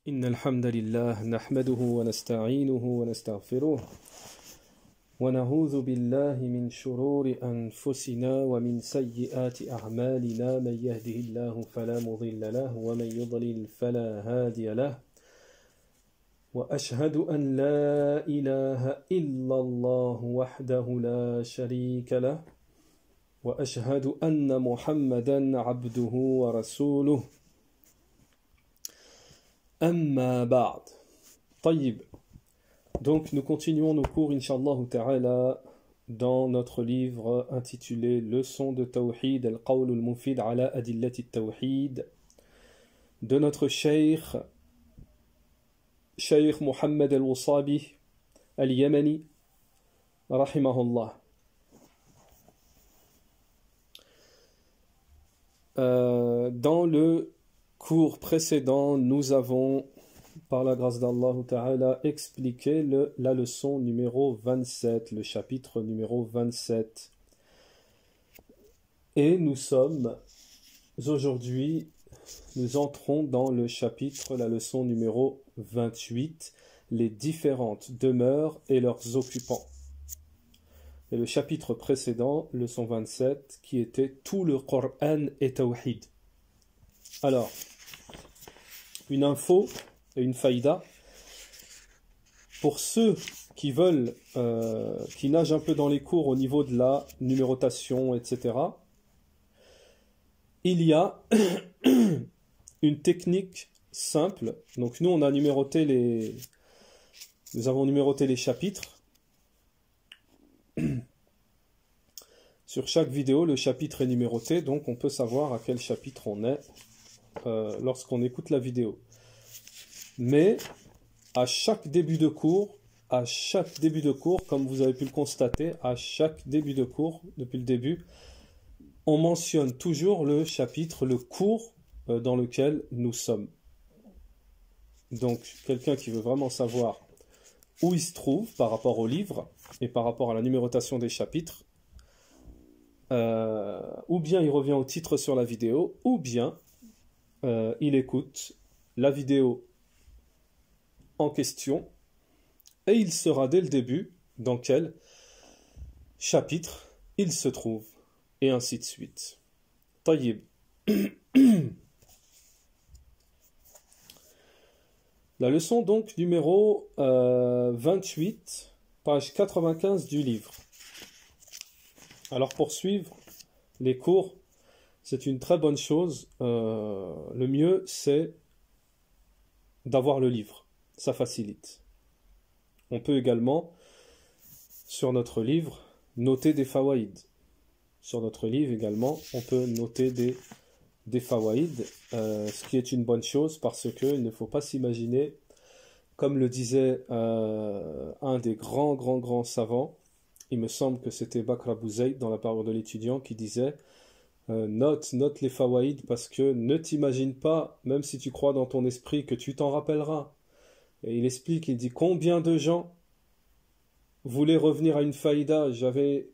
إن الحمد لله نحمده ونستعينه ونستغفره ونعوذ بالله من شرور أنفسنا ومن سيئات أعمالنا من يهده الله فلا مضل له ومن يضلل فلا هادي له وأشهد أن لا إله إلا الله وحده لا شريك له وأشهد أن محمدا عبده ورسوله Amma ba'd. Tayyib. Donc nous continuons nos cours, Inch'Allah ta'ala, dans notre livre intitulé Leçon de Tawhid, Al-Qawl al-Mufid ala Adillati Tawhid, de notre Cheikh Muhammad al-Wasabi al-Yamani, rahimahullah. Dans le cours précédent, nous avons, par la grâce d'Allah Ta'ala, expliqué la leçon numéro 27, le chapitre numéro 27. Et nous sommes, aujourd'hui, nous entrons dans le chapitre, la leçon numéro 28, les différentes demeures et leurs occupants. Et le chapitre précédent, leçon 27, qui était tout le Coran et Tawhid. Alors, une info et une faïda pour ceux qui veulent, qui nagent un peu dans les cours au niveau de la numérotation, etc. Il y a une technique simple. Donc nous, on a numéroté nous avons numéroté les chapitres. Sur chaque vidéo, le chapitre est numéroté, donc on peut savoir à quel chapitre on est lorsqu'on écoute la vidéo. Mais à chaque début de cours, comme vous avez pu le constater, à chaque début de cours, depuis le début, on mentionne toujours le chapitre, le cours dans lequel nous sommes. Donc, quelqu'un qui veut vraiment savoir où il se trouve par rapport au livre et par rapport à la numérotation des chapitres, ou bien il revient au titre sur la vidéo, ou bien il écoute la vidéo en question et il saura dès le début dans quel chapitre il se trouve, et ainsi de suite. Tayyib. La leçon donc numéro 28, page 95 du livre. Alors pour suivre les cours, c'est une très bonne chose. Le mieux, c'est d'avoir le livre. Ça facilite. On peut également, sur notre livre, noter des fawaïd. Sur notre livre également, on peut noter des fawaïd, ce qui est une bonne chose parce qu'il ne faut pas s'imaginer, comme le disait un des grands savants, il me semble que c'était Bakr Abu Zayd dans la parole de l'étudiant qui disait note les fawaïd parce que ne t'imagine pas, même si tu crois dans ton esprit que tu t'en rappelleras. Et il explique, il dit combien de gens voulaient revenir à une faïda, j'avais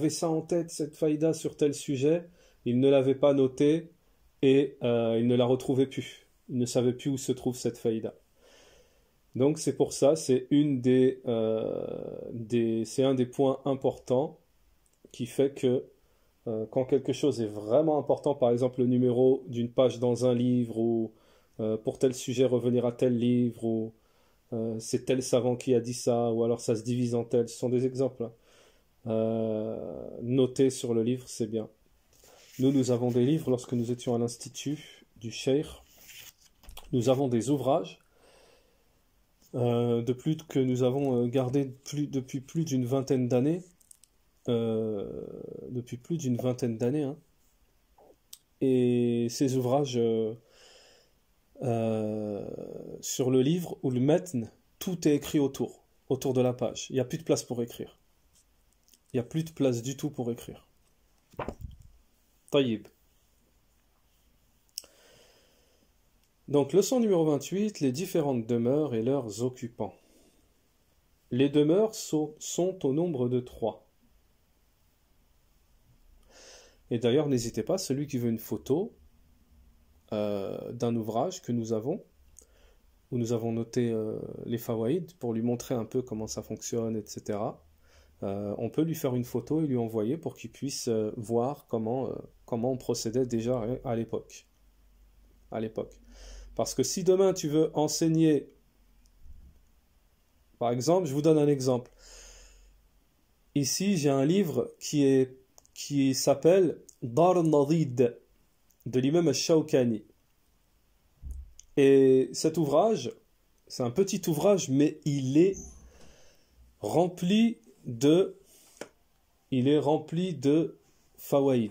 ça en tête, cette faïda sur tel sujet, ils ne l'avaient pas noté et ils ne la retrouvaient plus. Ils ne savaient plus où se trouve cette faïda. Donc c'est pour ça, c'est c'est un des points importants qui fait que quand quelque chose est vraiment important, par exemple le numéro d'une page dans un livre, ou pour tel sujet revenir à tel livre, ou c'est tel savant qui a dit ça, ou alors ça se divise en tel, ce sont des exemples. Noter sur le livre, c'est bien. Nous avons des livres lorsque nous étions à l'institut du Cheikh. Nous avons des ouvrages que nous avons gardés depuis plus d'une vingtaine d'années. Hein. Et ces ouvrages sur le livre ou le matn, tout est écrit autour de la page. Il n'y a plus de place pour écrire. Il n'y a plus de place du tout pour écrire. Taïb. Donc, leçon numéro 28, les différentes demeures et leurs occupants. Les demeures sont au nombre de 3. Et d'ailleurs, n'hésitez pas, celui qui veut une photo d'un ouvrage que nous avons, où nous avons noté les fawaïd pour lui montrer un peu comment ça fonctionne, etc. On peut lui faire une photo et lui envoyer pour qu'il puisse voir comment on procédait déjà à l'époque. Parce que si demain tu veux enseigner, par exemple, je vous donne un exemple. Ici, j'ai un livre qui s'appelle Dar al-Nadid de l'imam al-Shawkani. Et cet ouvrage, c'est un petit ouvrage, mais il est rempli de fawaïd.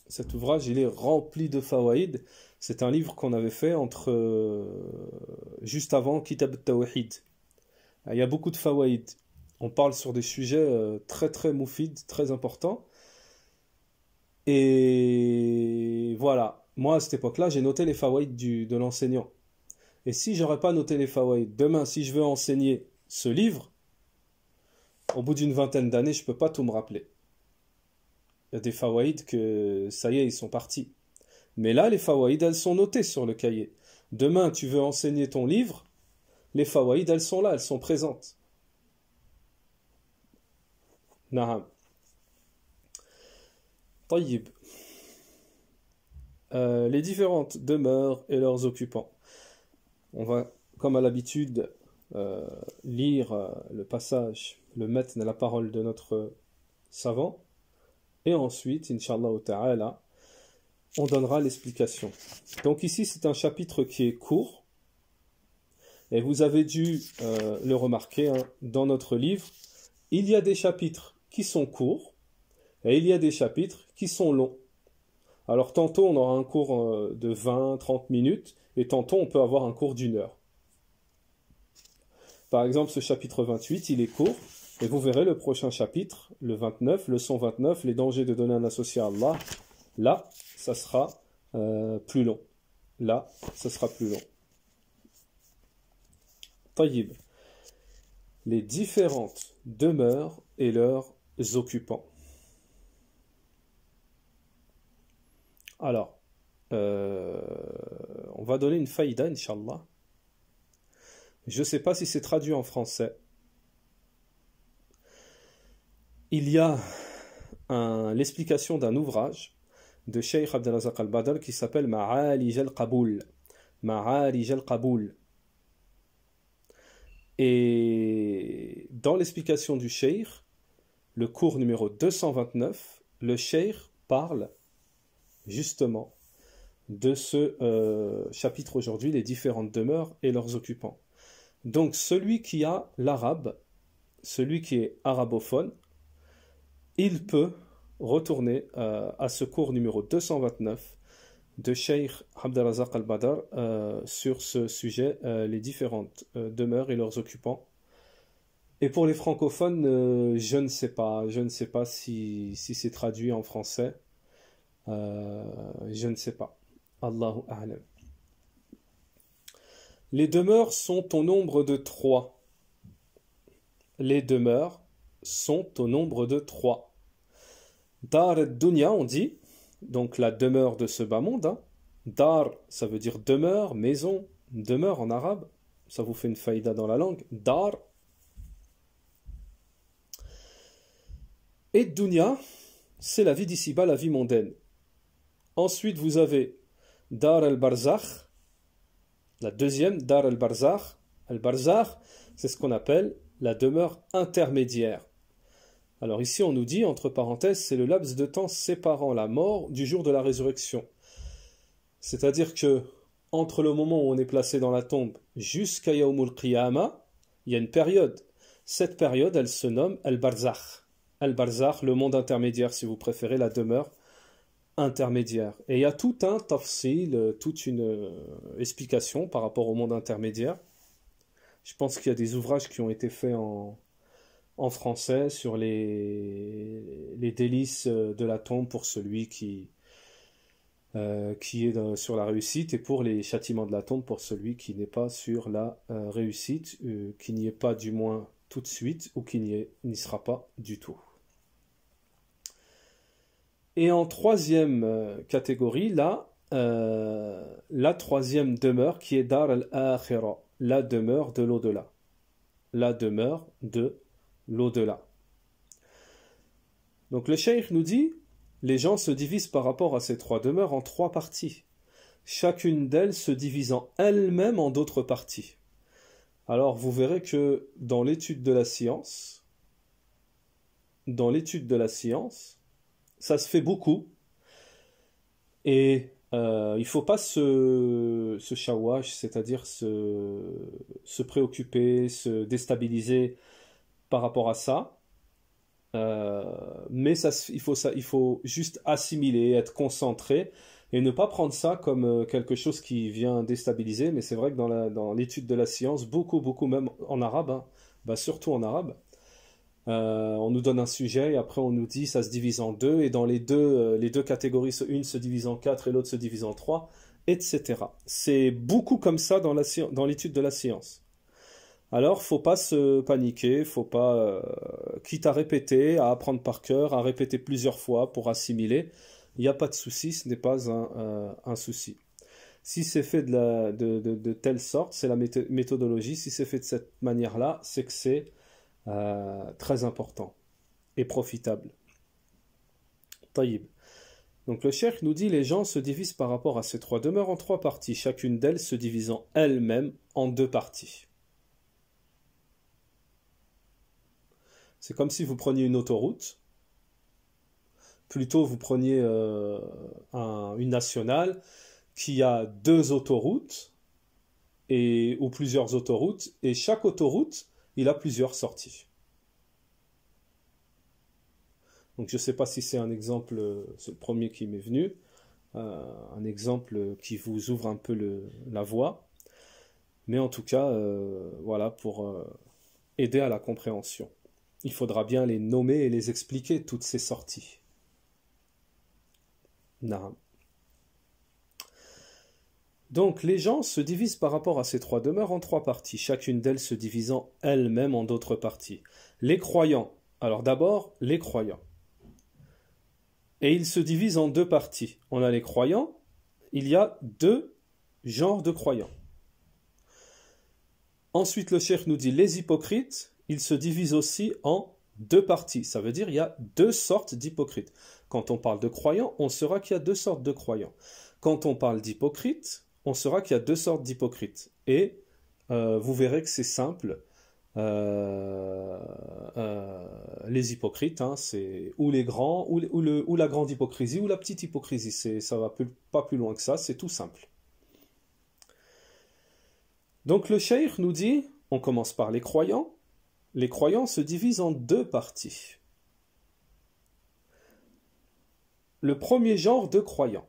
Cet ouvrage, il est rempli de fawaïd. C'est un livre qu'on avait fait juste avant Kitab al-Tawhid. Il y a beaucoup de fawaïd. On parle sur des sujets très très moufides, très importants. Et voilà. Moi, à cette époque-là, j'ai noté les fawaïd de l'enseignant. Et si j'aurais pas noté les fawaïd, demain, si je veux enseigner ce livre, au bout d'une vingtaine d'années, je peux pas tout me rappeler. Il y a des fawaïd que, ça y est, ils sont partis. Mais là, les fawaïd, elles sont notées sur le cahier. Demain, tu veux enseigner ton livre, les fawaïd, elles sont là, elles sont présentes. Naham. Tayyib. Les différentes demeures et leurs occupants. On va, comme à l'habitude, lire le passage, le matn, la parole de notre savant, et ensuite, Inch'Allah ta'ala, on donnera l'explication. Donc ici, c'est un chapitre qui est court, et vous avez dû le remarquer hein, dans notre livre, il y a des chapitres qui sont courts, et il y a des chapitres qui sont longs. Alors tantôt on aura un cours de 20-30 minutes et tantôt on peut avoir un cours d'1 heure. Par exemple ce chapitre 28 il est court et vous verrez le prochain chapitre, le 29, leçon 29, les dangers de donner un associé à Allah. Là ça sera plus long. Là ça sera plus long. Tayyib. Les différentes demeures et leurs occupants. Alors, on va donner une faïda, Inch'Allah. Je ne sais pas si c'est traduit en français. Il y a l'explication d'un ouvrage de Cheikh Abdelrazak al-Badr qui s'appelle Ma'alij al-Qaboul. Ma'alij al-Qaboul. Et dans l'explication du Cheikh, le cours numéro 229, le Cheikh parle justement de ce chapitre aujourd'hui, les différentes demeures et leurs occupants. Donc celui qui a l'arabe, celui qui est arabophone, il peut retourner à ce cours numéro 229 de Cheikh Abdelrazak al-Badr sur ce sujet, les différentes demeures et leurs occupants. Et pour les francophones, je ne sais pas si c'est traduit en français. Je ne sais pas. Allahu a'lam. Les demeures sont au nombre de 3. Les demeures sont au nombre de 3. Dar ad-dunya, on dit, donc la demeure de ce bas monde. Hein. Dar, ça veut dire demeure, maison, demeure en arabe. Ça vous fait une faïda dans la langue. Dar. Et dunya, c'est la vie d'ici-bas, la vie mondaine. Ensuite, vous avez Dar al-Barzakh, la deuxième, Dar al-Barzakh. Al-Barzakh, c'est ce qu'on appelle la demeure intermédiaire. Alors ici, on nous dit, entre parenthèses, c'est le laps de temps séparant la mort du jour de la résurrection. C'est-à-dire que, entre le moment où on est placé dans la tombe jusqu'à Yawmul Qiyamah, il y a une période. Cette période, elle se nomme Al-Barzakh. Al-Barzakh, le monde intermédiaire, si vous préférez, la demeure intermédiaire. Et il y a tout un tafsil, toute une explication par rapport au monde intermédiaire. Je pense qu'il y a des ouvrages qui ont été faits en français sur les délices de la tombe pour celui qui est sur la réussite et pour les châtiments de la tombe pour celui qui n'est pas sur la réussite, qui n'y est pas du moins tout de suite ou qui n'y sera pas du tout. Et en troisième catégorie, là, la troisième demeure qui est Dar al-Akhira, la demeure de l'au-delà. La demeure de l'au-delà. Donc le cheikh nous dit, les gens se divisent par rapport à ces trois demeures en trois parties, chacune d'elles se divisant elle-même en d'autres parties. Alors vous verrez que dans l'étude de la science, ça se fait beaucoup, et il ne faut pas se shawash, c'est-à-dire se préoccuper, se déstabiliser par rapport à ça. Mais il faut juste assimiler, être concentré et ne pas prendre ça comme quelque chose qui vient déstabiliser. Mais c'est vrai que dans l'étude de la science, beaucoup, même en arabe, hein, surtout en arabe, on nous donne un sujet et après on nous dit ça se divise en deux, et dans les deux catégories, une se divise en quatre et l'autre se divise en trois, etc. C'est beaucoup comme ça dans l'étude de la science. Alors, faut pas se paniquer, faut pas, quitte à répéter, à apprendre par cœur, à répéter plusieurs fois pour assimiler, il n'y a pas de souci, ce n'est pas un souci. Si c'est fait de telle sorte, c'est la méthodologie, si c'est fait de cette manière-là, c'est que c'est très important et profitable. Taïb. Donc le cheikh nous dit, les gens se divisent par rapport à ces trois demeures en trois parties, chacune d'elles se divisant elle-même en deux parties. C'est comme si vous preniez une autoroute, plutôt vous preniez une nationale qui a deux autoroutes ou plusieurs autoroutes, et chaque autoroute, il a plusieurs sorties. Donc je ne sais pas si c'est un exemple, c'est le premier qui m'est venu, un exemple qui vous ouvre un peu la voie, mais en tout cas, voilà, pour aider à la compréhension. Il faudra bien les nommer et les expliquer, toutes ces sorties. Naam. Donc les gens se divisent par rapport à ces trois demeures en trois parties, chacune d'elles se divisant elle-même en d'autres parties. Les croyants, alors d'abord les croyants. Et ils se divisent en deux parties. On a les croyants, il y a deux genres de croyants. Ensuite le cheikh nous dit les hypocrites, ils se divisent aussi en deux parties. Ça veut dire qu'il y a deux sortes d'hypocrites. Quand on parle de croyants, on saura qu'il y a deux sortes de croyants. Quand on parle d'hypocrites, on saura qu'il y a deux sortes d'hypocrites. Et vous verrez que c'est simple. Les hypocrites, hein, c'est ou les grands, ou la grande hypocrisie, ou la petite hypocrisie. Ça va pas plus loin que ça, c'est tout simple. Donc le cheikh nous dit, on commence par les croyants. Les croyants se divisent en deux parties. Le premier genre de croyants,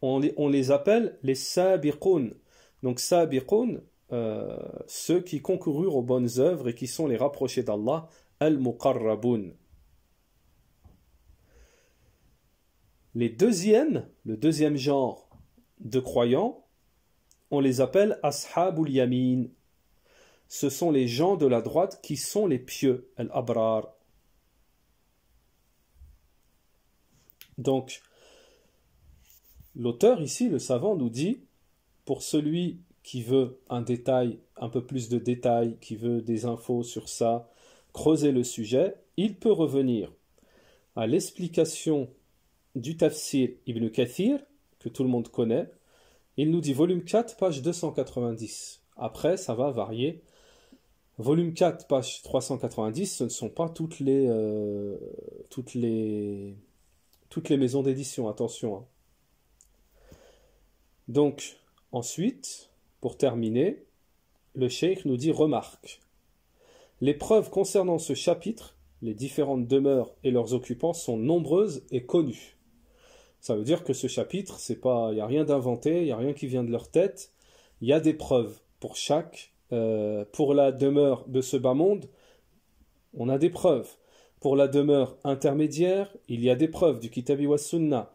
on les appelle les sabiqoun. Donc sabiqoun, ceux qui concoururent aux bonnes œuvres et qui sont les rapprochés d'Allah, al-muqarraboun. Le deuxième genre de croyants, on les appelle ashabul yamin. Ce sont les gens de la droite qui sont les pieux, al-abrar. Donc, l'auteur ici, le savant, nous dit, pour celui qui veut un peu plus de détails, qui veut des infos sur ça, creuser le sujet, il peut revenir à l'explication du tafsir Ibn Kathir, que tout le monde connaît. Il nous dit volume 4, page 290. Après, ça va varier. Volume 4, page 390, ce ne sont pas toutes les maisons d'édition, attention. Hein. Donc, ensuite, pour terminer, le cheikh nous dit remarque. Les preuves concernant ce chapitre, les différentes demeures et leurs occupants sont nombreuses et connues. Ça veut dire que ce chapitre, il n'y a rien d'inventé, il n'y a rien qui vient de leur tête. Il y a des preuves pour pour la demeure de ce bas monde, on a des preuves. Pour la demeure intermédiaire, il y a des preuves du Kitabi wa Sunna.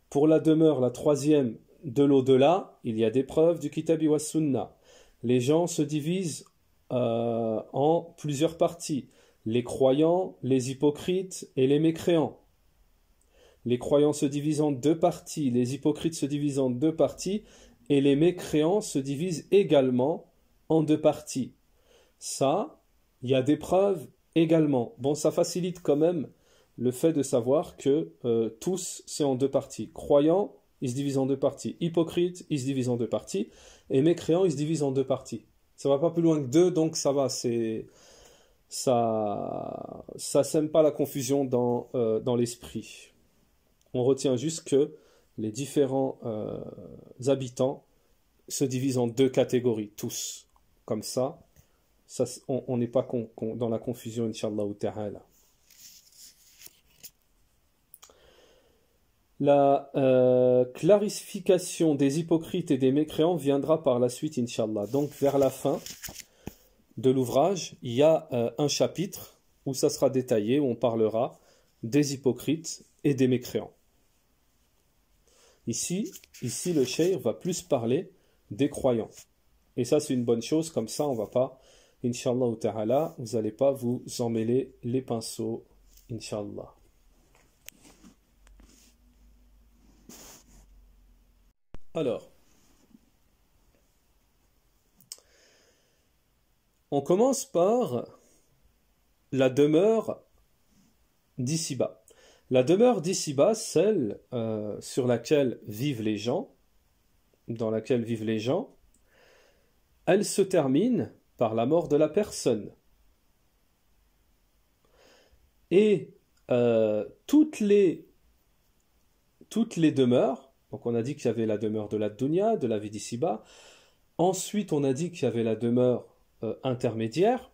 Pour la demeure, la troisième de l'au-delà, il y a des preuves du Kitabi wa Sunna. Les gens se divisent en plusieurs parties. Les croyants, les hypocrites et les mécréants. les croyants se divisent en deux parties, les hypocrites se divisent en deux parties, et les mécréants se divisent également en deux parties. Ça, il y a des preuves également. Bon, ça facilite quand même le fait de savoir que tous, c'est en deux parties. Croyants, ils se divisent en deux parties. Hypocrites, ils se divisent en deux parties. Et mécréants, ils se divisent en deux parties. Ça va pas plus loin que deux, donc ça va, ça sème pas la confusion dans l'esprit. On retient juste que les différents habitants se divisent en deux catégories, tous. Comme ça, on n'est pas dans la confusion, Inch'Allah ta'ala. La clarification des hypocrites et des mécréants viendra par la suite, Inch'Allah. Donc, vers la fin de l'ouvrage, il y a un chapitre où ça sera détaillé, où on parlera des hypocrites et des mécréants. Ici le cheikh va plus parler des croyants. Et ça, c'est une bonne chose, comme ça, on va pas, Inch'Allah ta'ala, vous n'allez pas vous emmêler les pinceaux, Inch'Allah. Alors, on commence par la demeure d'ici-bas. La demeure d'ici-bas, celle sur laquelle vivent les gens, dans laquelle vivent les gens, elle se termine par la mort de la personne. Et toutes les demeures, donc on a dit qu'il y avait la demeure de la dunya, de la vie d'ici-bas, ensuite on a dit qu'il y avait la demeure intermédiaire.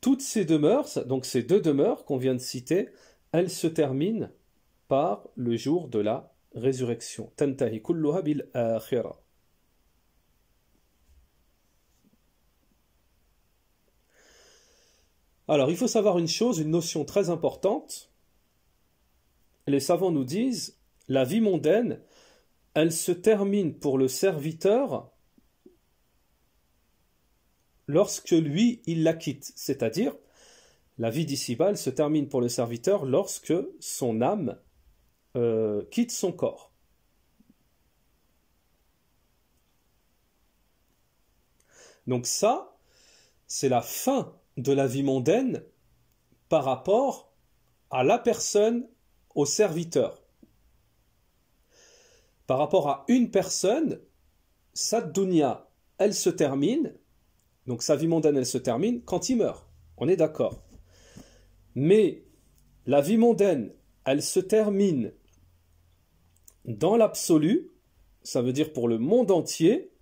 Toutes ces demeures, donc ces deux demeures qu'on vient de citer, elles se terminent par le jour de la résurrection. Tantahi kulluha bil akhirah. Alors, il faut savoir une chose, une notion très importante. Les savants nous disent, la vie mondaine, elle se termine pour le serviteur lorsque lui, il la quitte. C'est-à-dire, la vie d'ici-bas, elle se termine pour le serviteur lorsque son âme quitte son corps. Donc ça, c'est la fin de la vie mondaine par rapport à la personne, au serviteur. Par rapport à une personne, sa dunya, elle se termine, donc sa vie mondaine, elle se termine quand il meurt. On est d'accord. Mais la vie mondaine, elle se termine dans l'absolu, ça veut dire pour le monde entier,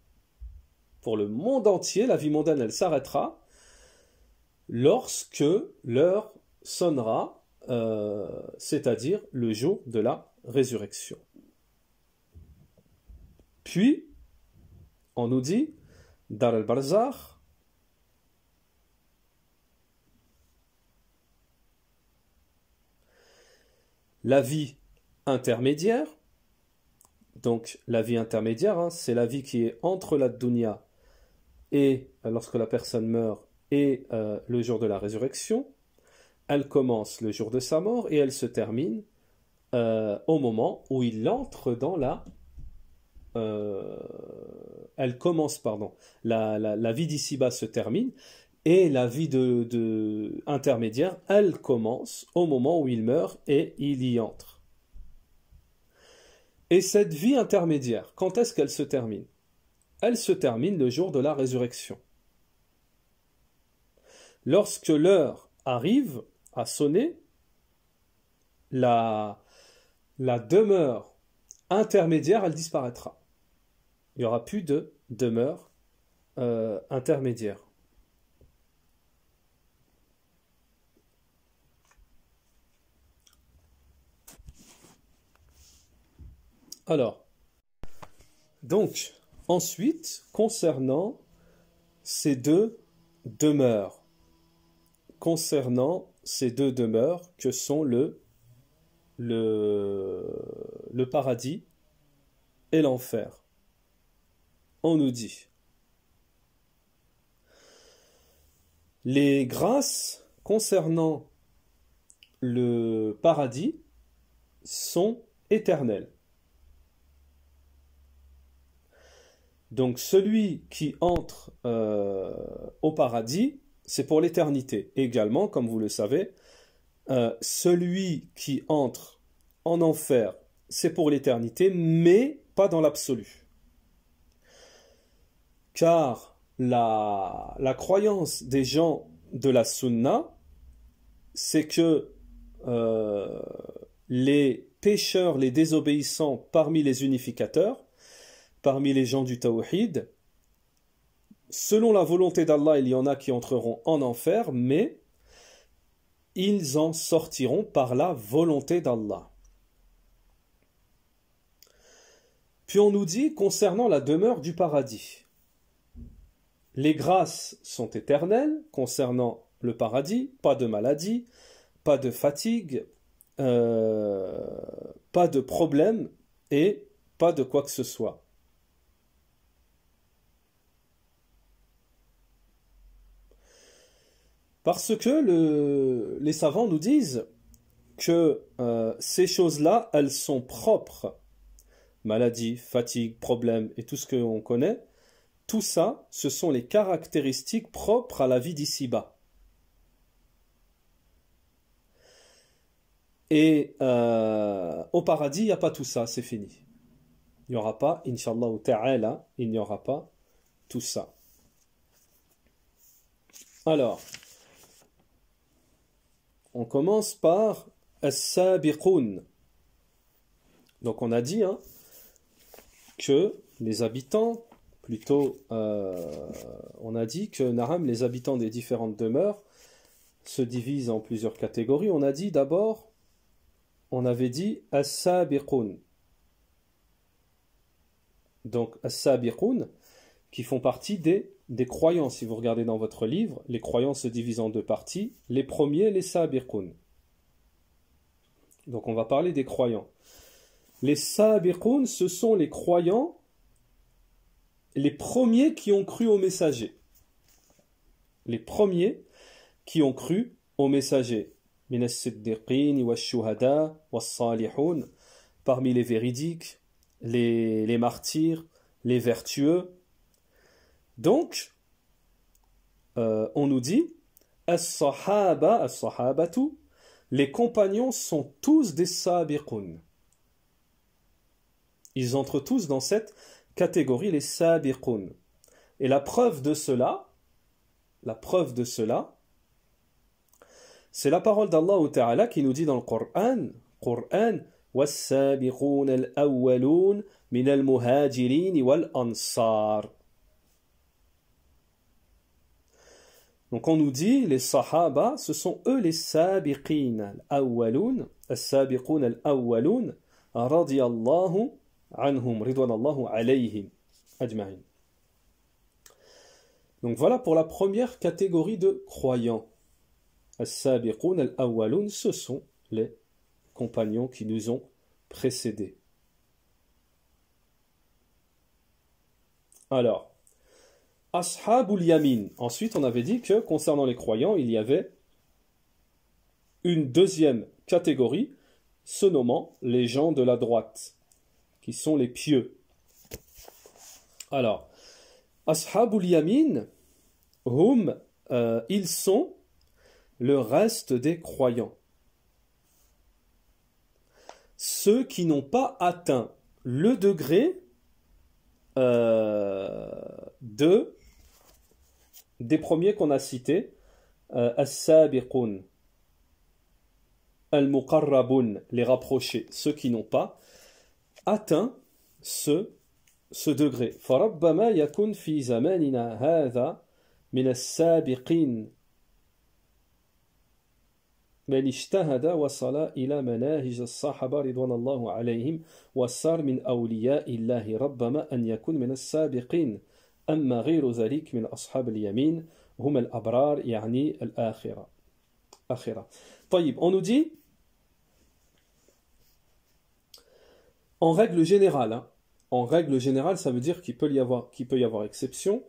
la vie mondaine, elle s'arrêtera lorsque l'heure sonnera, c'est-à-dire le jour de la résurrection. Puis, on nous dit, Dar al-Barzakh, la vie intermédiaire, donc la vie intermédiaire, c'est la vie qui est entre la dunya et lorsque la personne meurt et le jour de la résurrection. Elle commence le jour de sa mort et elle se termine au moment où il entre dans la... elle commence, pardon. La vie d'ici-bas se termine et la vie intermédiaire, elle commence au moment où il meurt et il y entre. Et cette vie intermédiaire, quand est-ce qu'elle se termine? Elle se termine le jour de la résurrection. Lorsque l'heure arrive à sonner, la demeure intermédiaire, elle disparaîtra. Il n'y aura plus de demeure intermédiaire. Alors, donc, ensuite, concernant ces deux demeures, que sont le paradis et l'enfer, on nous dit les grâces concernant le paradis sont éternels. Donc celui qui entre au paradis, c'est pour l'éternité. Également, comme vous le savez, celui qui entre en enfer, c'est pour l'éternité, mais pas dans l'absolu. Car la croyance des gens de la sunna, c'est que les pécheurs, les désobéissants parmi les unificateurs, parmi les gens du tawhid, selon la volonté d'Allah, il y en a qui entreront en enfer, mais ils en sortiront par la volonté d'Allah. Puis on nous dit concernant la demeure du paradis. Les grâces sont éternelles concernant le paradis, pas de maladie, pas de fatigue, pas de problème et pas de quoi que ce soit. Parce que les savants nous disent que ces choses-là, elles sont propres. Maladie, fatigue, problème et tout ce qu'on connaît, tout ça, ce sont les caractéristiques propres à la vie d'ici-bas. Et au paradis, il n'y a pas tout ça, c'est fini. Il n'y aura pas, Inch'Allah ta'ala, il n'y aura pas tout ça. Alors, on commence par As-Sabiqoun. Donc on a dit que les habitants, plutôt, on a dit que Naram, les habitants des différentes demeures, se divisent en plusieurs catégories. On a dit d'abord, on avait dit As-Sabiqoun. Donc As-Sabiqoun, qui font partie des croyants. Si vous regardez dans votre livre, les croyants se divisent en deux parties. Les premiers, les Sabiqoun. Donc on va parler des croyants. Les Sabiqoun, ce sont les croyants, les premiers qui ont cru au messager. Les premiers qui ont cru au messager. Min as-siddiqin wa ash-shuhada wa as-salihun, parmi les véridiques, les martyrs, les vertueux. Donc, on nous dit as-sahaba, as-sahabatu, les compagnons sont tous des sabiqun. Ils entrent tous dans cette catégorie, les sabiqun. Et la preuve de cela, c'est la parole d'Allah Ta'ala qui nous dit dans le Coran, was-sabiqun al-awwalun min al-muhajirin wal-ansar. Donc on nous dit, les sahaba, ce sont eux les sabiqin al-awwalun, as-sabiqun al-awwalun, radiyallahu anhum, ridwanallahu alayhim, ajma'in. Donc voilà pour la première catégorie de croyants. As-sabiqun al-awwalun, ce sont les compagnons qui nous ont précédés. Alors, Ashabul Yamin. Ensuite, on avait dit que concernant les croyants, il y avait une deuxième catégorie, se nommant les gens de la droite, qui sont les pieux. Alors, Ashabul Yamin, ils sont le reste des croyants. Ceux qui n'ont pas atteint le degré des premiers qu'on a cités, As-Sabiqun, Al-Muqarrabun, les rapprochés, ceux qui n'ont pas atteint ce degré. فَرَبَّمَا يَكُنْ فِي زَمَانِنَا هَذَا مِنَ السَّابِقِينَ من اجتهد وصل إلى مناهج الصحابة رضوان الله عليهم وصار من أولياء الله ربما أن يكون من السابقين أما غير ذلك من أصحاب اليمين هم الأبرار يعني الآخرة. طيب, on nous dit en règle générale, ça veut dire qu'il peut y avoir exception.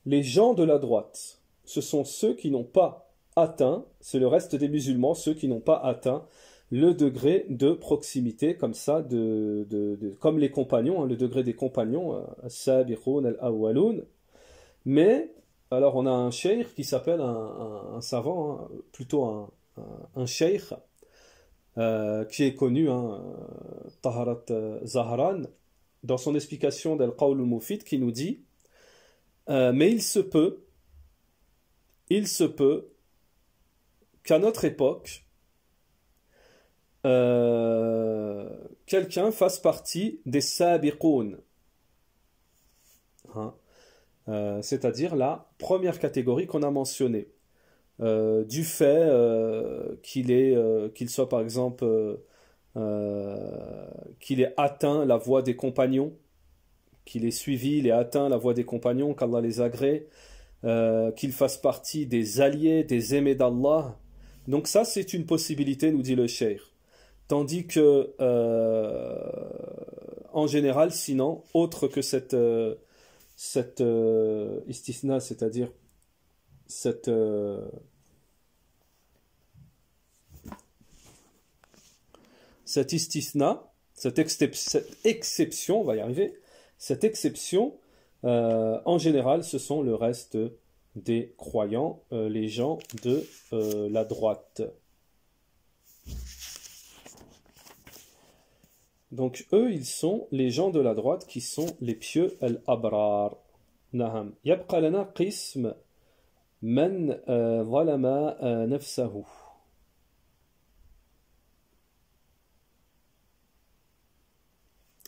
Les gens de la droite, ce sont ceux qui n'ont pas atteint, c'est le reste des musulmans, ceux qui n'ont pas atteint le degré de proximité, comme ça, comme les compagnons, hein, le degré des compagnons, as-sabiqoun al-awwaloun. Mais, alors on a un cheikh qui s'appelle un savant, hein, plutôt un cheikh, qui est connu, hein, Taharat Zahran, dans son explication d'Al-Qawl al-Mufid, qui nous dit mais il se peut qu'à notre époque, quelqu'un fasse partie des sabiqoun, hein, c'est-à-dire la première catégorie qu'on a mentionnée, du fait qu'il soit par exemple qu'il ait atteint la voie des compagnons, qu'il ait suivi, il ait atteint la voie des compagnons, qu'Allah les agrée, qu'il fasse partie des alliés, des aimés d'Allah. Donc ça, c'est une possibilité, nous dit le cheikh. Tandis que, en général, sinon, autre que cette istisna, c'est-à-dire cette istisna, cette exception, on va y arriver, cette exception, en général, ce sont le reste des croyants, les gens de la droite. Donc eux, ils sont les gens de la droite qui sont les pieux al-abrar. Naham. Yabqa lana qism man zalama nafsahu.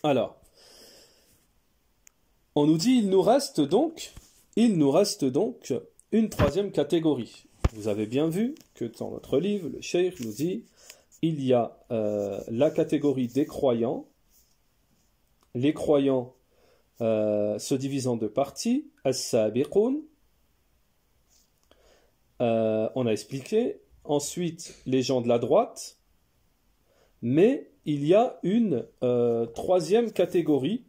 Alors, on nous dit il nous reste donc une troisième catégorie. Vous avez bien vu que dans notre livre, le cheikh nous dit il y a la catégorie des croyants. Les croyants se divisent en deux parties. As-sabiqoun, on a expliqué. Ensuite, les gens de la droite. Mais il y a une troisième catégorie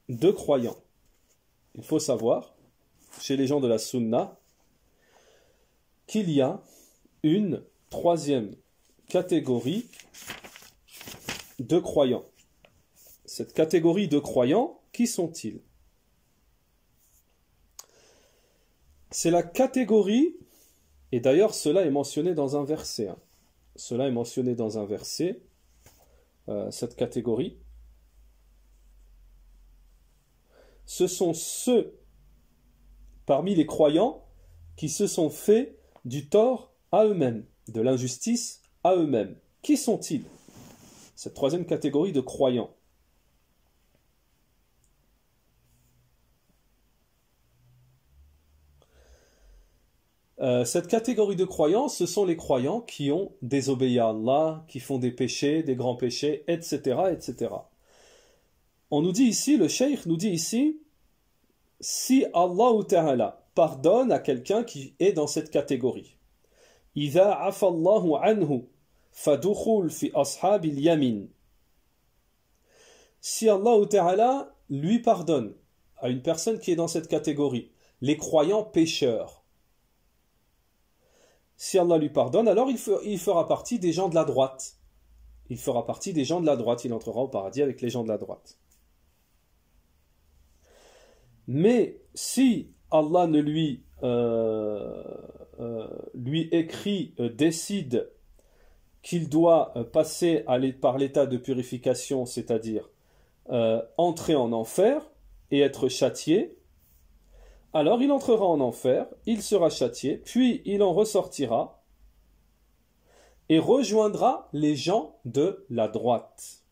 de croyants. Il faut savoir, chez les gens de la Sunna, qu'il y a une troisième catégorie de croyants. Cette catégorie de croyants, qui sont-ils? C'est la catégorie, et d'ailleurs cela est mentionné dans un verset. Hein. Cela est mentionné dans un verset, cette catégorie. Ce sont ceux parmi les croyants qui se sont fait du tort à eux-mêmes, de l'injustice à eux-mêmes. Qui sont-ils? Cette troisième catégorie de croyants. Cette catégorie de croyants, ce sont les croyants qui ont désobéi à Allah, qui font des péchés, des grands péchés, etc., etc. On nous dit ici, le cheikh nous dit ici, si Allah Ta'ala pardonne à quelqu'un qui est dans cette catégorie, إِذَا عَفَى اللَّهُ عَنْهُ فَدُخُلْ فِي أَصْحَابِ الْيَمِينَ. Si Allah Ta'ala lui pardonne à une personne qui est dans cette catégorie, les croyants pécheurs, si Allah lui pardonne, alors il fera partie des gens de la droite. Il fera partie des gens de la droite, il entrera au paradis avec les gens de la droite. Mais si Allah ne lui écrit, décide qu'il doit passer par l'état de purification, c'est-à-dire entrer en enfer et être châtié, alors il entrera en enfer, il sera châtié, puis il en ressortira et rejoindra les gens de la droite.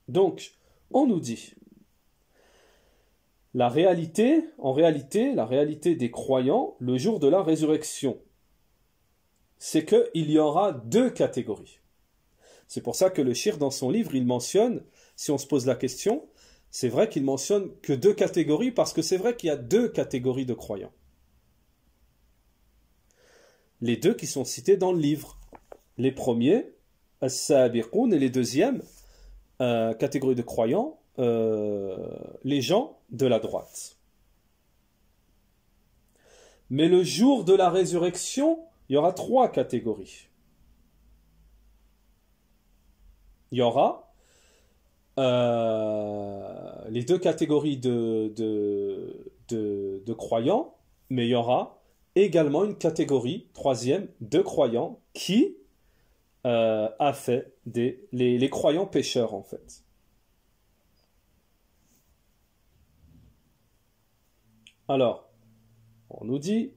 Donc, on nous dit, en réalité, la réalité des croyants, le jour de la résurrection, c'est qu'il y aura deux catégories. C'est pour ça que le cheikh, dans son livre, il mentionne, si on se pose la question, c'est vrai qu'il mentionne que deux catégories, parce que c'est vrai qu'il y a deux catégories de croyants. Les deux qui sont cités dans le livre. Les premiers, as-sabiqoun, et les deuxièmes, catégorie de croyants, les gens de la droite. Mais le jour de la résurrection, il y aura 3 catégories. Il y aura les 2 catégories de croyants, mais il y aura également une catégorie, 3e, de croyants qui a fait les croyants pécheurs en fait. Alors, on nous dit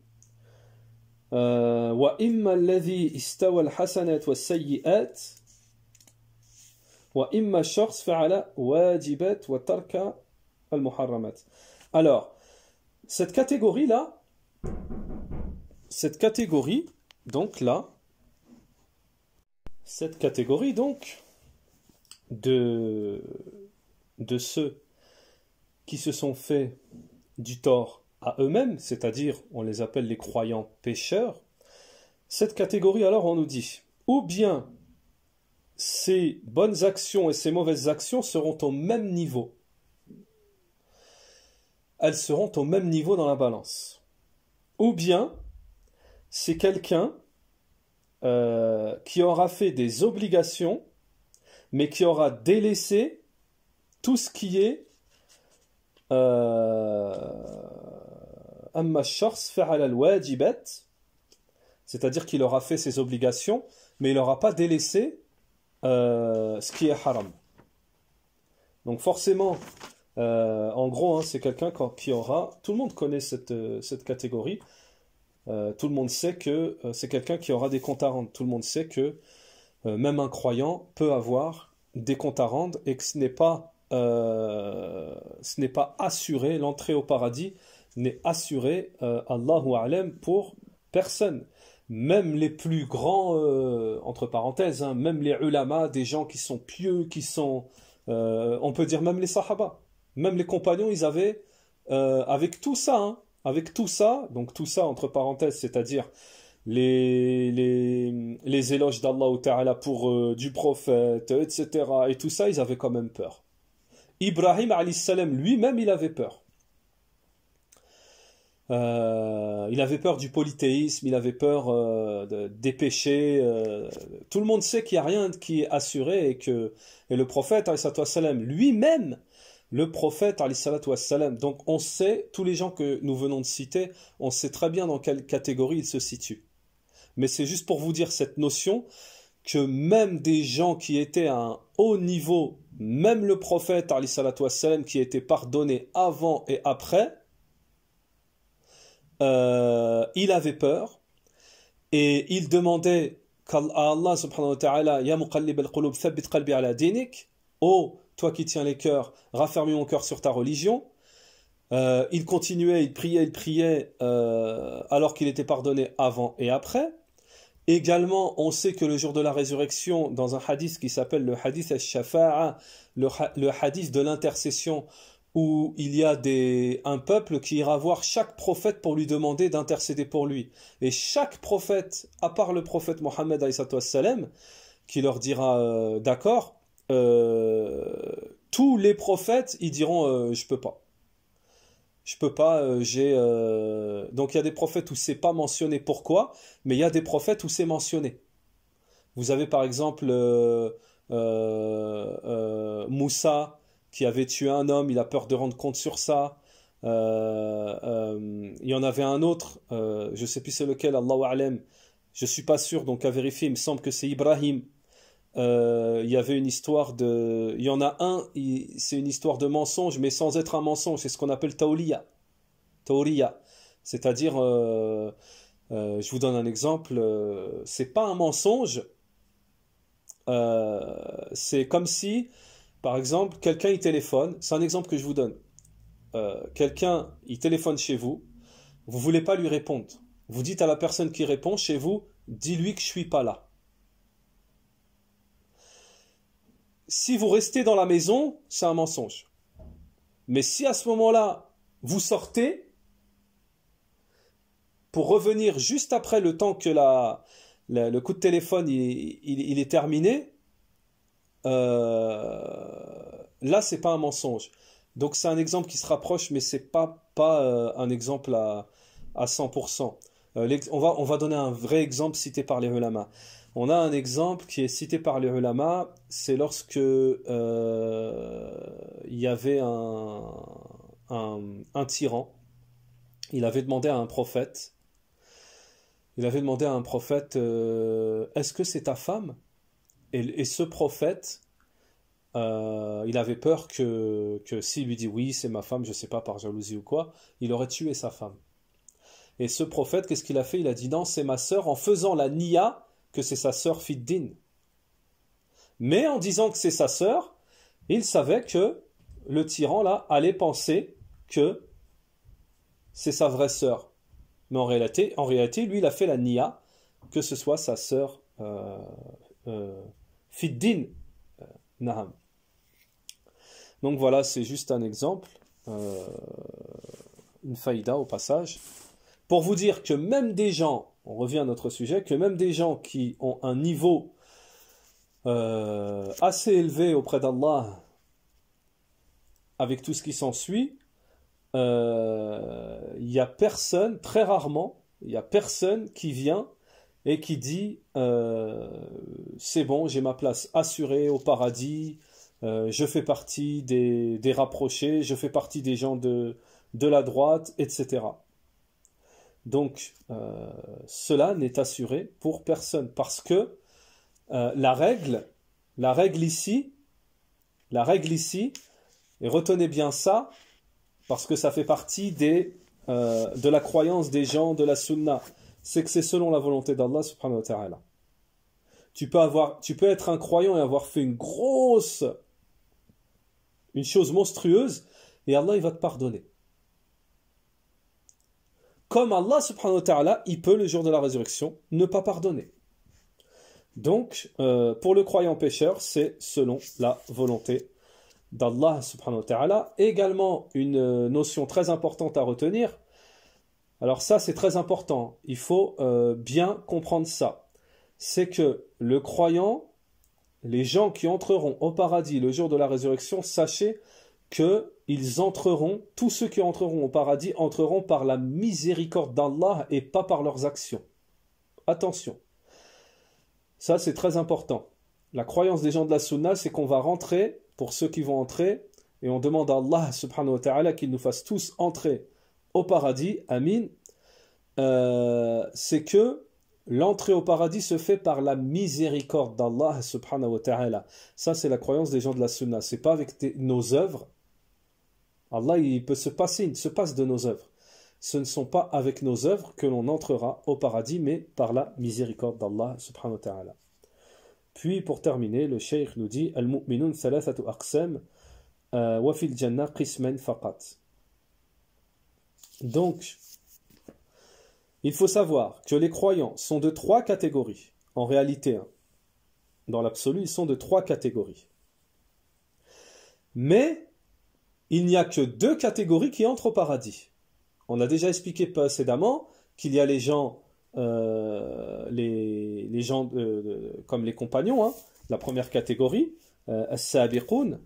وَإِمَّا الَّذِي اسْتَوَى الْحَسَنَاتِ وَالسَّيِّئَاتِ وَإِمَّا الشَّخْص فَعَلَ وَاجِبَاتِ وَتَرْكَ الْمُحَرَّمَاتِ. Alors, cette catégorie-là, cette catégorie de ceux qui se sont fait du tort à eux-mêmes, c'est-à-dire on les appelle les croyants pécheurs, cette catégorie alors on nous dit, ou bien ces bonnes actions et ces mauvaises actions seront au même niveau. Elles seront au même niveau dans la balance. Ou bien c'est quelqu'un qui aura fait des obligations, mais qui aura délaissé tout ce qui est c'est-à-dire qu'il aura fait ses obligations, mais il n'aura pas délaissé ce qui est haram. Donc forcément, en gros, hein, c'est quelqu'un qui aura... Tout le monde connaît cette catégorie. Tout le monde sait que c'est quelqu'un qui aura des comptes à rendre. Tout le monde sait que même un croyant peut avoir des comptes à rendre et que ce n'est pas assuré, l'entrée au paradis n'est assurée, Allahu a'lam, pour personne. Même les plus grands, entre parenthèses, hein, même les ulama, des gens qui sont pieux, qui sont, on peut dire même les sahaba, même les compagnons, ils avaient, avec tout ça, hein, avec tout ça, donc tout ça entre parenthèses, c'est-à-dire les éloges d'Allah Ta'ala pour du prophète, etc. Et tout ça, ils avaient quand même peur. Ibrahim alayhi salam lui-même, il avait peur. Il avait peur du polythéisme, il avait peur des péchés. Tout le monde sait qu'il n'y a rien qui est assuré et le prophète alayhi salam lui-même, le prophète alayhi salam, donc on sait, tous les gens que nous venons de citer, on sait très bien dans quelle catégorie ils se situent. Mais c'est juste pour vous dire cette notion que même des gens qui étaient à un haut niveau, même le prophète alayhi salam, qui était pardonné avant et après, il avait peur et il demandait à Allah subhanahu wa ta'ala, Ya muqallib al-qulub thabbit qalbi ala dinik, oh toi qui tiens les cœurs, raffermis mon cœur sur ta religion. Il continuait, il priait alors qu'il était pardonné avant et après. Également, on sait que le jour de la résurrection, dans un hadith qui s'appelle le hadith al-shafa'a, le hadith de l'intercession, où il y a un peuple qui ira voir chaque prophète pour lui demander d'intercéder pour lui. Et chaque prophète, à part le prophète Mohammed ﷺ, qui leur dira d'accord, tous les prophètes, ils diront je peux pas. Je peux pas, donc il y a des prophètes où c'est pas mentionné pourquoi, mais il y a des prophètes où c'est mentionné. Vous avez par exemple Moussa qui avait tué un homme, il a peur de rendre compte sur ça. Il y en avait un autre, je sais plus c'est lequel, Allahu a'lam, je suis pas sûr, donc à vérifier, il me semble que c'est Ibrahim. Il y avait une histoire de... Il y en a un, c'est une histoire de mensonge, mais sans être un mensonge. C'est ce qu'on appelle taouliya. Taouliya. C'est-à-dire, je vous donne un exemple, c'est pas un mensonge, c'est comme si, par exemple, quelqu'un il téléphone, c'est un exemple que je vous donne. Quelqu'un, il téléphone chez vous, vous voulez pas lui répondre. Vous dites à la personne qui répond chez vous, dis-lui que je suis pas là. Si vous restez dans la maison, c'est un mensonge. Mais si à ce moment-là, vous sortez, pour revenir juste après le temps que le coup de téléphone il est terminé, là, c'est pas un mensonge. Donc, c'est un exemple qui se rapproche, mais c'est pas un exemple à 100%. On va donner un vrai exemple cité par les ulama. On a un exemple qui est cité par les ulama, c'est lorsque il y avait un tyran. Il avait demandé à un prophète, est-ce que c'est ta femme? Et ce prophète, il avait peur que s'il lui dit oui, c'est ma femme, je sais pas, par jalousie ou quoi, il aurait tué sa femme. Et ce prophète, qu'est-ce qu'il a fait? Il a dit non, c'est ma sœur, en faisant la niya que c'est sa sœur Fiddin. Mais en disant que c'est sa sœur, il savait que le tyran là allait penser que c'est sa vraie sœur. Mais en réalité, lui, il a fait la niya que ce soit sa sœur Fiddin. Naham. Donc voilà, c'est juste un exemple, une faïda au passage, pour vous dire que même des gens, on revient à notre sujet, que même des gens qui ont un niveau assez élevé auprès d'Allah, avec tout ce qui s'ensuit, il y a personne, très rarement, il y a personne qui vient et qui dit c'est bon, j'ai ma place assurée au paradis, je fais partie des rapprochés, je fais partie des gens de la droite, etc. Donc, cela n'est assuré pour personne, parce que la règle ici, et retenez bien ça, parce que ça fait partie de la croyance des gens de la sunna, c'est que c'est selon la volonté d'Allah subhanahu wa ta'ala. Tu peux être un croyant et avoir fait une chose monstrueuse, et Allah il va te pardonner. Comme Allah subhanahu wa ta'ala, il peut le jour de la résurrection ne pas pardonner. Donc, pour le croyant pécheur, c'est selon la volonté d'Allah subhanahu wa ta'ala. Également, une notion très importante à retenir. Alors ça, c'est très important. Il faut bien comprendre ça. C'est que le croyant, les gens qui entreront au paradis le jour de la résurrection, sachez qu'ils entreront, tous ceux qui entreront au paradis entreront par la miséricorde d'Allah et pas par leurs actions. Attention. Ça, c'est très important. La croyance des gens de la sunna, c'est qu'on va rentrer, pour ceux qui vont entrer, et on demande à Allah subhanahu wa ta'ala qu'il nous fasse tous entrer au paradis, amin, c'est que l'entrée au paradis se fait par la miséricorde d'Allah subhanahu wa ta'ala. Ça, c'est la croyance des gens de la sunna. C'est pas avec nos œuvres. Allah, il se passe de nos œuvres. Ce ne sont pas avec nos œuvres que l'on entrera au paradis, mais par la miséricorde d'Allah subhanahu wa ta'ala. Puis, pour terminer, le cheikh nous dit Al-mu'minun thalathatu aqsam wa fil jannah qisman faqat. Donc, il faut savoir que les croyants sont de 3 catégories. En réalité, dans l'absolu, ils sont de 3 catégories. Mais, il n'y a que 2 catégories qui entrent au paradis. On a déjà expliqué précédemment qu'il y a les gens, comme les compagnons, la première catégorie, as-sabiqoun,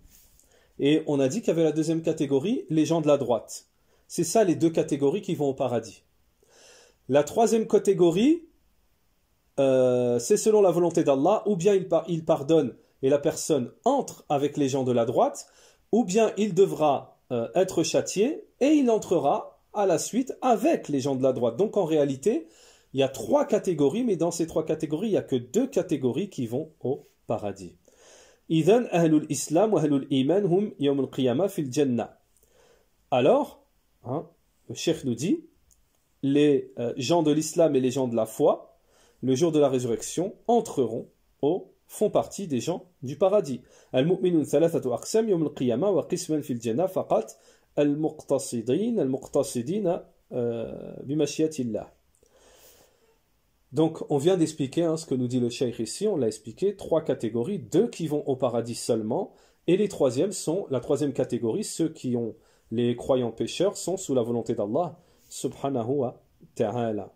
et on a dit qu'il y avait la deuxième catégorie, les gens de la droite. C'est ça les 2 catégories qui vont au paradis. La troisième catégorie, c'est selon la volonté d'Allah, ou bien il pardonne et la personne entre avec les gens de la droite, ou bien il devra être châtié et il entrera à la suite avec les gens de la droite. Donc en réalité, il y a 3 catégories, mais dans ces 3 catégories, il n'y a que 2 catégories qui vont au paradis. Idhan ahlul islam wa ahlul iman hum yawm al-qiyamah fil jannah. Alors, le cheikh nous dit, les gens de l'islam et les gens de la foi, le jour de la résurrection, font partie des gens du paradis. Al-mu'minun thalathatu aqsam yawm al-qiyamah wa qisman fil jannah faqat al-muqtasidin bimashiyatillah. Donc, on vient d'expliquer ce que nous dit le cheikh ici, on l'a expliqué, 3 catégories, 2 qui vont au paradis seulement, et la troisième catégorie, ceux qui ont les croyants pécheurs, sont sous la volonté d'Allah, subhanahu wa ta'ala.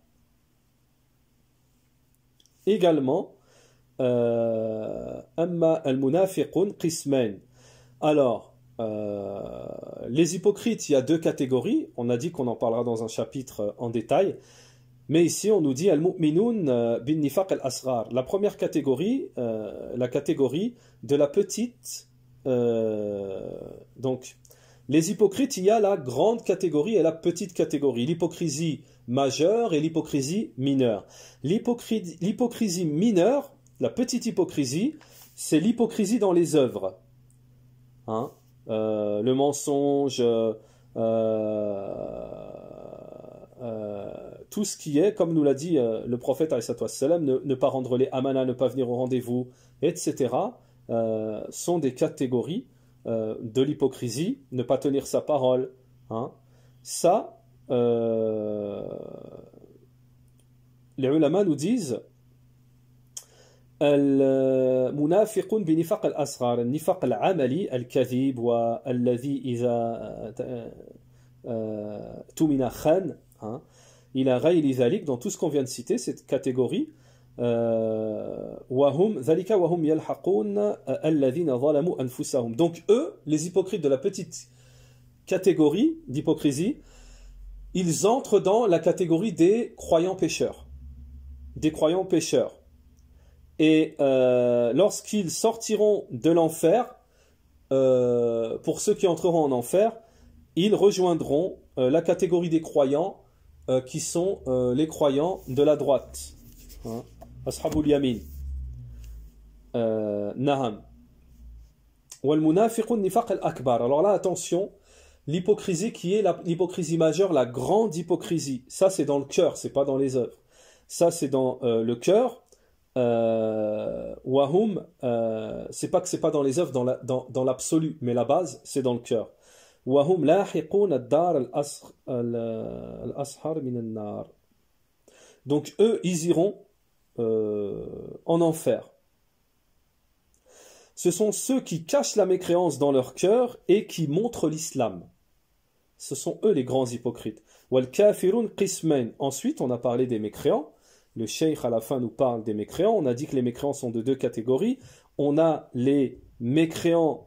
Également, أما المنافقون قسمان. Alors, les hypocrites, il y a deux catégories. On a dit qu'on en parlera dans un chapitre en détail. Mais ici, on nous dit al-mu'minun bin nifaq al-asghar. La première catégorie, la catégorie de la petite. Donc, les hypocrites, il y a la grande catégorie et la petite catégorie. L'hypocrisie majeure et l'hypocrisie mineure. L'hypocrisie mineure, la petite hypocrisie, c'est l'hypocrisie dans les œuvres. Hein? Le mensonge, tout ce qui est, comme nous l'a dit le prophète, ne pas rendre les amanas, ne pas venir au rendez-vous, etc., sont des catégories de l'hypocrisie, ne pas tenir sa parole. Hein. Ça, les ulama nous disent المنافقون بنفاق الأصغر النفاق العملي الكذب والذي إذا تمن خان إلى غير ذلك. Dans tout ce qu'on vient de citer, cette catégorie, وهم ذلك وهم يلحقون الذين ظلموا أنفسهم. Donc eux, les hypocrites de la petite catégorie d'hypocrisie, ils entrent dans la catégorie des croyants pécheurs. Des croyants pécheurs. Et lorsqu'ils sortiront de l'enfer, pour ceux qui entreront en enfer, ils rejoindront la catégorie des croyants qui sont les croyants de la droite. Hein? Ashabul yamin. Naham. Wal munafiqun nifaq al-akbar. Alors là, attention, l'hypocrisie qui est l'hypocrisie majeure, la grande hypocrisie. Ça, c'est dans le cœur, c'est pas dans les œuvres. Ça, c'est dans le cœur. Wahum, c'est pas que c'est pas dans les œuvres, dans l'absolu, mais la base, c'est dans le cœur. Wahum lahiqun ad-dar al-ashar min an-nar. Donc eux, ils iront en enfer. Ce sont ceux qui cachent la mécréance dans leur cœur et qui montrent l'islam. Ce sont eux les grands hypocrites. Wal kafirun qismain. Ensuite, on a parlé des mécréants. Le cheikh à la fin nous parle des mécréants. On a dit que les mécréants sont de deux catégories. On a les mécréants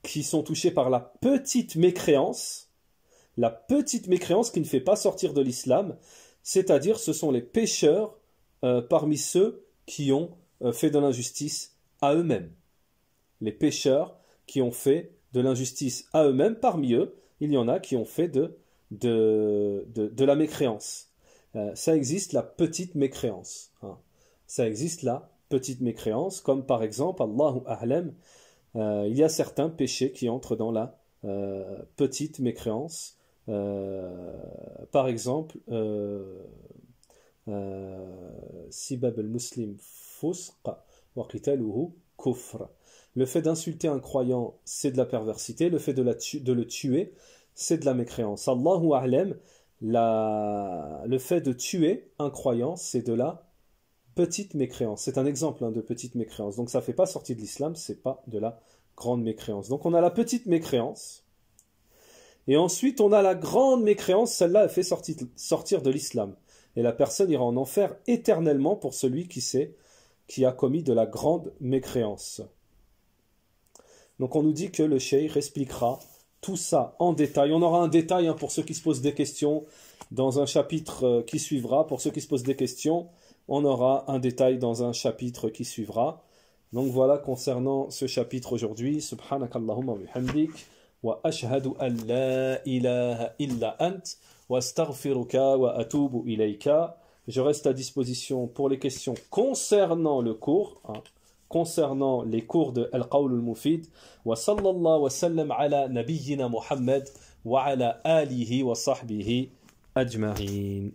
qui sont touchés par la petite mécréance. La petite mécréance qui ne fait pas sortir de l'islam. C'est-à-dire ce sont les pécheurs parmi ceux qui ont fait de l'injustice à eux-mêmes. Les pécheurs qui ont fait de l'injustice à eux-mêmes, parmi eux, il y en a qui ont fait de la mécréance. Ça existe la petite mécréance. Hein. Ça existe la petite mécréance, comme par exemple, Allahu A'lam, il y a certains péchés qui entrent dans la petite mécréance. Par exemple, Sibab al-Muslim fusq wa qitaluhu kufr. Le fait d'insulter un croyant, c'est de la perversité. Le fait de le tuer, c'est de la mécréance. Allahu A'lam, le fait de tuer un croyant, c'est de la petite mécréance. C'est un exemple de petite mécréance. Donc ça ne fait pas sortir de l'islam, c'est pas de la grande mécréance. Donc on a la petite mécréance. Et ensuite on a la grande mécréance. Celle-là, elle fait sortir de l'islam. Et la personne ira en enfer éternellement pour celui qui a commis de la grande mécréance. Donc on nous dit que le cheikh expliquera tout ça en détail. On aura un détail pour ceux qui se posent des questions dans un chapitre qui suivra. Pour ceux qui se posent des questions, on aura un détail dans un chapitre qui suivra. Donc voilà concernant ce chapitre aujourd'hui. Subhanakallahumma wa bihamdik wa ashhadu an la ilaha illa ant wa astaghfiruka wa atubu ilayka. Je reste à disposition pour les questions concernant le cours. Concernant les cours de Al-Qawl al-Mufid. Wa sallallahu wa sallam ala nabiyyina Muhammad wa ala alihi wa sahbihi ajma'in.